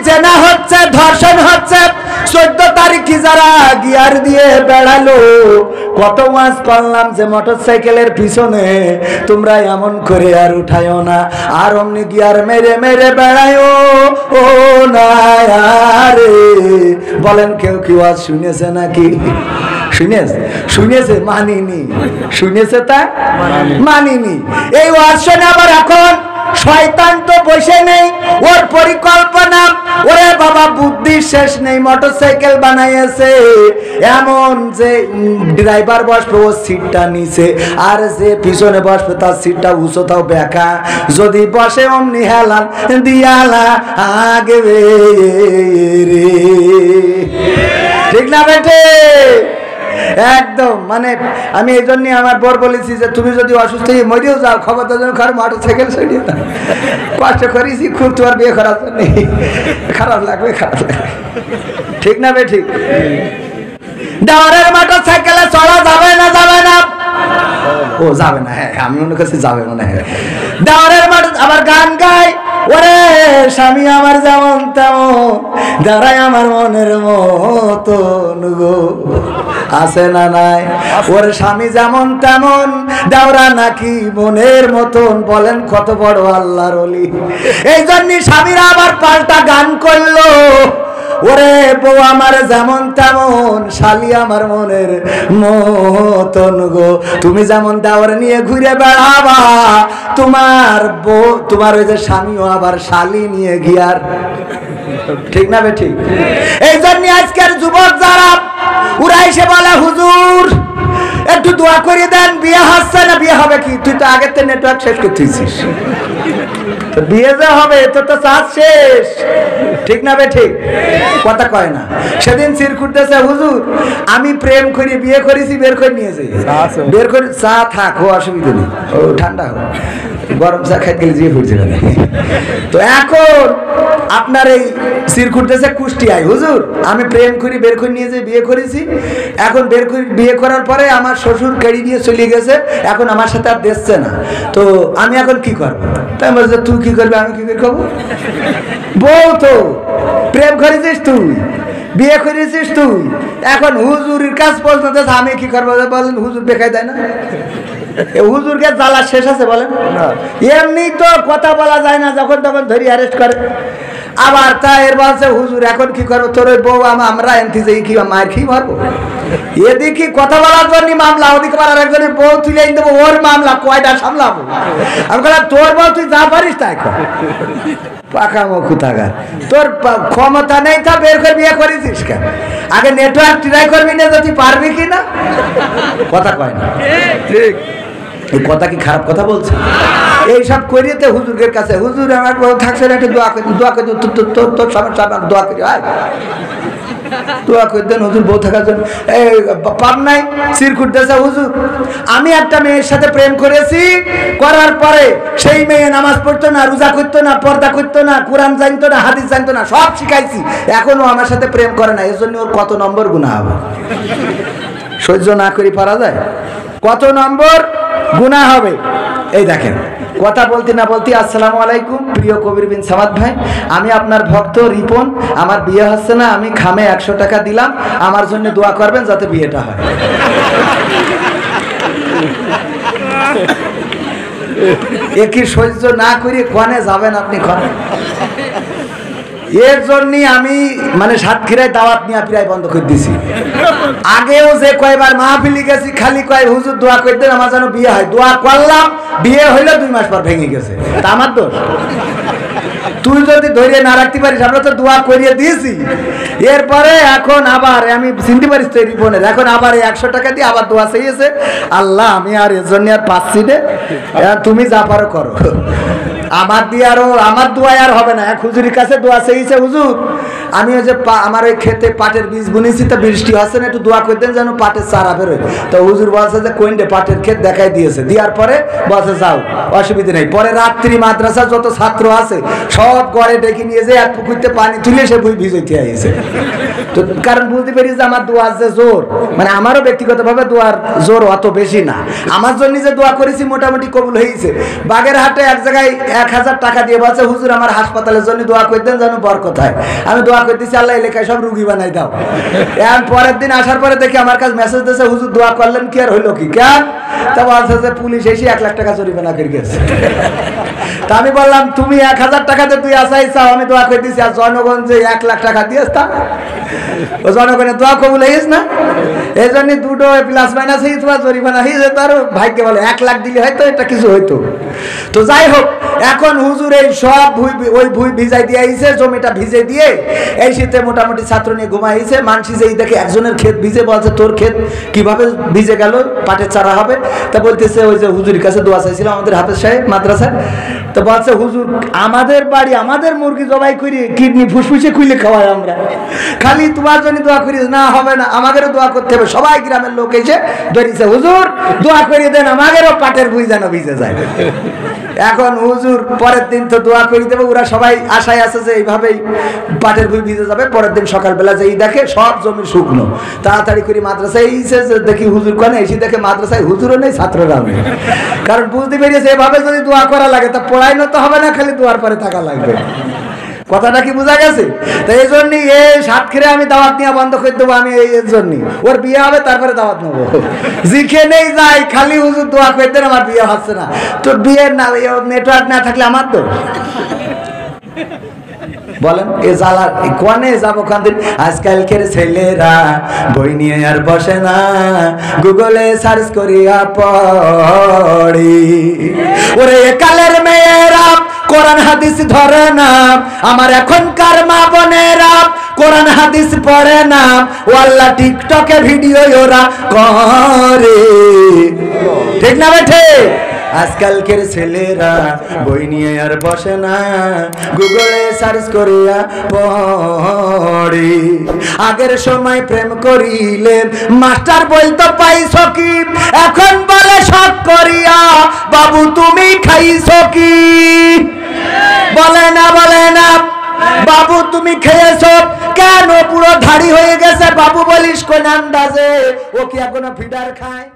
জেনা হচ্ছে, ধর্ষণ হচ্ছে। 14 তারিখে যারা গিয়ার দিয়ে বেড়ালো, কত ওয়াজ করলাম যে মোটরসাইকেলের পিছনে তোমরা এমন করে আর উঠায়ও না, আর অমনি গিয়ার মেরে মেরে বেড়ায়ও ও না আরে। বলেন কেউ কি ওয়াজ শুনেছে নাকি? শুনেছে মানিনি, শুনেছে তা মানিনি। এই ওয়াজ শুনে আবার এখন শয়তান তো বসে নেই, ওর পরিকল্পনা, ওরে বাবা বুদ্ধি শেষ নেই। মোটরসাইকেল বানাইছে এমন যে ড্রাইভার বসবে ওর সিটটা নিচে, আর যে পিছনে বসবে তার সিটটা উঁচুটাও বেঁকা। যদি বসে অমনি হেলান দিয়ালা আগে রে, ঠিক না বেটে? একদম মানে আমি এই জন্য আমার বর বলেছি যে তুমি যদি অসুস্থ হয়ে মরেও যাও, খবর তো ঘর মোটরসাইকেল সরিয়ে দাও। কষ্ট করেছি খুব, তোমার বিয়ে করার জন্য খারাপ লাগবে, খারাপ লাগবে, ঠিক না বে? ঠিক। দেওয়ারের মোটরসাইকেলে চড়া যাবে না? যাবে না? ও যাবে না, হ্যাঁ আমি মনে করছি যাবে মনে হয়। দেওয়ারের মোটর আবার গান গায়, ওরে স্বামী আমার যেমন তেমন, দাঁড়ায় আমার মনের মতন গো, আছে না নাই? ওর স্বামী যেমন তেমন, দেওরা নাকি মনের মতন। বলেন কত বড় আল্লাহর ওলি। এই জন্য স্বামীরা আবার পাল্টা গান করলো, ওরে বউ আমার যেমন তেমন, শালি আমার মনের মতন গো। তুমি যেমন দেওয়ার নিয়ে ঘুরে বেড়াবা, তোমার বউ, তোমার ওই যে স্বামীও আবার শালি নিয়ে গিয়ার, ঠিক না বে? ঠিক। এই জন্য আজকের যুবক যারা ওরা এসে বলে হুজুর একটু দোয়া করে দেন, বিয়ে হচ্ছে না। বিয়ে হবে কি? তুই তো আগের থেকে নেটওয়ার্ক শেষ করতেছিস, বিয়ে যে হবে তো তো চাষ শেষ, ঠিক না বে? ঠিক। কথা কয় না। সেদিন চিরকুটতেছে হুজুর আমি প্রেম করি, বিয়ে করেছি, বের করে নিয়ে যাই। বের করে চা থাক, ও অসুবিধা নেই, ও ঠান্ডা হোক, গরম চা খাইতে গেলে জিয়ে ফুটছে না। তো এখন আপনার এই চিরকুটতেছে কুষ্টিয়ায়, হুজুর আমি প্রেম করি, বের করে নিয়ে যাই, বিয়ে করেছি। এখন বের করে বিয়ে করার পরে আমার শ্বশুর কেড়ি নিয়ে চলে গেছে, এখন আমার সাথে আর দেখছে না, তো আমি এখন কি করবো? তাই বলছে তুই কি করবি, আমি কি করে করবো? বউ তো প্রেম করেছিস তুই, বিয়ে করেছিস তুই, এখন হুজুরের কাজ পৌঁছতে আমি কি করবো? বলেন হুজুর বেকায় দেয় না? হুজুরকে জ্বালা শেষ আছে বলেন? এমনি তো কথা বলা যায় না, যখন তখন ধরি অ্যারেস্ট করে। আবার তা এর বলছে হুজুর এখন কি করবো? তোর ওই বউ আমরা এমতি যাই কি মায়ের কি মারবো? এদিকে কথা বলার জন্য মামলা, ওদিকে পারার একজনের বউ তুলে দেবো, ওর মামলা কয়টা সামলাবো? আমি বললাম তোর বউ তুই যা পারিস তাই কর, পাকা মুখু থাকা, তোর ক্ষমতা নেই তা বের করে বিয়ে করেছিস কেন? আগে নেটওয়ার্ক ট্রাই করবি না, যদি পারবি কি না? কথা কয় না, ঠিক। এই কথা কি খারাপ কথা বলছে? এইসব করিয়েতে হুজুরের কাছে, হুজুর আমার বউ থাকছে না, একটু দোয়া করি, দোয়া করি, তোর সমস্যা দোয়া করি, দোয়া করে দেন হুজুর বউ থাকার জন্য। এই পাপ নাই চিরকুটতেছে হুজুর আমি একটা মেয়ের সাথে প্রেম করেছি, করার পরে সেই মেয়ে নামাজ পড়তো না, রোজা করতো না, পর্দা করতো না, কোরআন জানতো না, হাদিস জানতো না, সব শিখাইছি, এখনো আমার সাথে প্রেম করে না, এর জন্য ওর কত নম্বর গুনাহ হবে? সহ্য না করি পারা যায়? কত নম্বর গুনাহ হবে? এই দেখেন কথা বলতে না বলতে, আসসালামু আলাইকুম প্রিয় কবির বিন সামাদ ভাই, আমি আপনার ভক্ত রিপন, আমার বিয়ে হচ্ছে না, আমি খামে 100 টাকা দিলাম, আমার জন্য দোয়া করবেন যাতে বিয়েটা হয়। একই সহ্য না করে কনে যাবেন আপনি? কনে এর জন্য আমি মানে সাতক্ষীরায় দাওয়াত নিয়ে প্রায় বন্ধ করে দিছি। আগেও যে কয়বার মাহফিলি গেছি খালি কয় হুজুর দোয়া করে দেন আমার যেন বিয়ে হয়, দোয়া করলাম, বিয়ে হইলো 2 মাস পর ভেঙে গেছে, তা আমার দোষ? তুই যদি ধরে না রাখতে পারিস, আমরা তো দোয়া করিয়ে দিয়েছি, এরপরে এখন আবার আমি চিনতে পারিস তো রিপনের, এখন আবার 100 টাকা দিয়ে আবার দোয়া চেয়েছে, আল্লাহ আমি আর এর জন্য আর পাচ্ছি না, তুমি যা পারো করো, আমার দিয়ে আরো আমার দোয়া আর হবে না। এক হুজুরের কাছে দোয়া চেয়েছে, হুজুর আমি ওই যে আমার ওই খেতে পাটের বীজ বুনেছি, তো বৃষ্টি হচ্ছে না, একটু দোয়া করে দেন যেন পাটের চারা বেরোয়। তো হুজুর বলছে যে কোনটা পাটের ক্ষেত দেখাই দিয়েছে, দেওয়ার পরে বলছে যাও অসুবিধা নেই। পরে রাত্রি মাদ্রাসা যত ছাত্র আছে সব ঘরে ডেকে নিয়ে যে এক পুকুরতে পানি তুলে সে বই ভিজাইতে আইছে। তো কারণ বুঝতে পারি যে আমার দোয়ার যে জোর, মানে আমারও ব্যক্তিগতভাবে দোয়ার জোর অত বেশি না। আমার জন্য যে দোয়া করেছি মোটামুটি কবুল হয়েছে। বাগেরহাটে এক জায়গায় 1000 টাকা দিয়ে বলছে, হুজুর আমার হাসপাতালের জন্য দোয়া করে দেন যেন বরকত হয়। আমি দোয়া করতেছি, আল্লাহ এলাকায় সব রুগী বানাই দাও। এখন পরের দিন আসার পরে দেখি আমার কাছে মেসেজ দিয়েছে, হুজুর দোয়া করলেন কি আর হইলো কি কেন? তা বলছে যে পুলিশ এসে 1 লাখ টাকা জরিমানা করে গেছে। তা আমি বললাম, তুমি 1000 টাকাতে তুই আসাই চাও, আমি দোয়া করে দিচ্ছি, আর জনগণ যে 1 লাখ টাকা দিয়েছ তা ও জনগণের দোয়া কবুল হয়েছ না? এই জন্য দুটো প্লাস মাইনাস হয়ে তোমার জরিমানা হয়েছে, তার ভাগ্যে বলে 1 লাখ দিলে হয়তো এটা কিছু হইতো। তো যাই হোক, এখন হুজুর এই সব ওই ভুই ভিজাই দিয়ে আইছে, জমিটা ভিজে দিয়ে এই শীতে মোটামুটি ছাত্র নিয়ে ঘুমাইছে। মানসি যে দেখে একজনের ক্ষেত ভিজে, বলছে তোর ক্ষেত কিভাবে ভিজে গেল, পাটের চারা হবে? তা বলতেছে ওই যে হুজুরের কাছে দোয়া চাইছিল আমাদের হাফেজ সাহেব মাদ্রাসায়। তো বলছে হুজুর আমাদের বাড়ি আমাদের মুরগি জবাই করি, কিডনি ফুসফুসে খুলে খাওয়াই আমরা, খালি তোমার জন্য দোয়া করি না, হবে না, আমাদেরও দোয়া করতে হবে। সবাই গ্রামের লোক এসে ধরেছে, হুজুর দোয়া করিয়ে দেন আমাদেরও পাটের ভুই যেন ভিজে যায়। এখন হুজুর পরের দিন তো দোয়া করে দেবে, ওরা সবাই আশায় আছে যে এইভাবেই পাটের ভুই ভিজে যাবে। পরের দিন সকালবেলা যেই দেখে সব জমি শুকনো, তাড়াতাড়ি করে মাদ্রাসায় এসে দেখি হুজুর কোনে, এসে দেখে মাদ্রাসায় হুজুরও নেই, ছাত্ররাও নেই। কারণ বুঝতে পেরেছে এভাবে যদি দোয়া করা লাগে তা পড়াই তো হবে না, খালি দোয়ার পরে থাকা লাগবে। কথাটা কি বোঝা গেছে? তো এই জন্যই এই সাতক্ষীরে আমি দাওয়াত নেওয়া বন্ধ করে দেবো। আমি এর জন্যই, ওর বিয়ে হবে তারপরে দাওয়াত নেবো। যেখানেই যাই খালি হুজুর দোয়া করে দেন আমার বিয়ে হচ্ছে না। তো বিয়ের না নেটওয়ার্ক না থাকলে আমার তো বলেন এ জ্বালা কোনে যাবো কান্দিন। আজকালকের ছেলেরা বই নিয়ে আর বসে না, গুগলে সার্চ করিয়া পড়ি। ওরে কালের মেয়েরা কোরআন হাদিস ধরে না, আমার এখনকার মা বোনেরা কোরআন হাদিস পড়ে না, ওয়াল্লাহ টিকটকে ভিডিও ওরা করে, ঠিক না বেঠে? আজকালকের ছেলেরা বই নিয়ে আর বসে না, গুগলে সার্চ করিয়া পড়ে। আগের সময় প্রেম করিলে মাস্টার বলতো পাইছ কি, এখন বলে শখ করিয়া বাবু তুমি খাইছো কি? বলে না বাবু তুমি খেয়েছো কেন? পুরো ধাড়ি হয়ে গেছে বাবু বলিস কোন আন্দাজে? ও কি এখনো ফিডার খায়?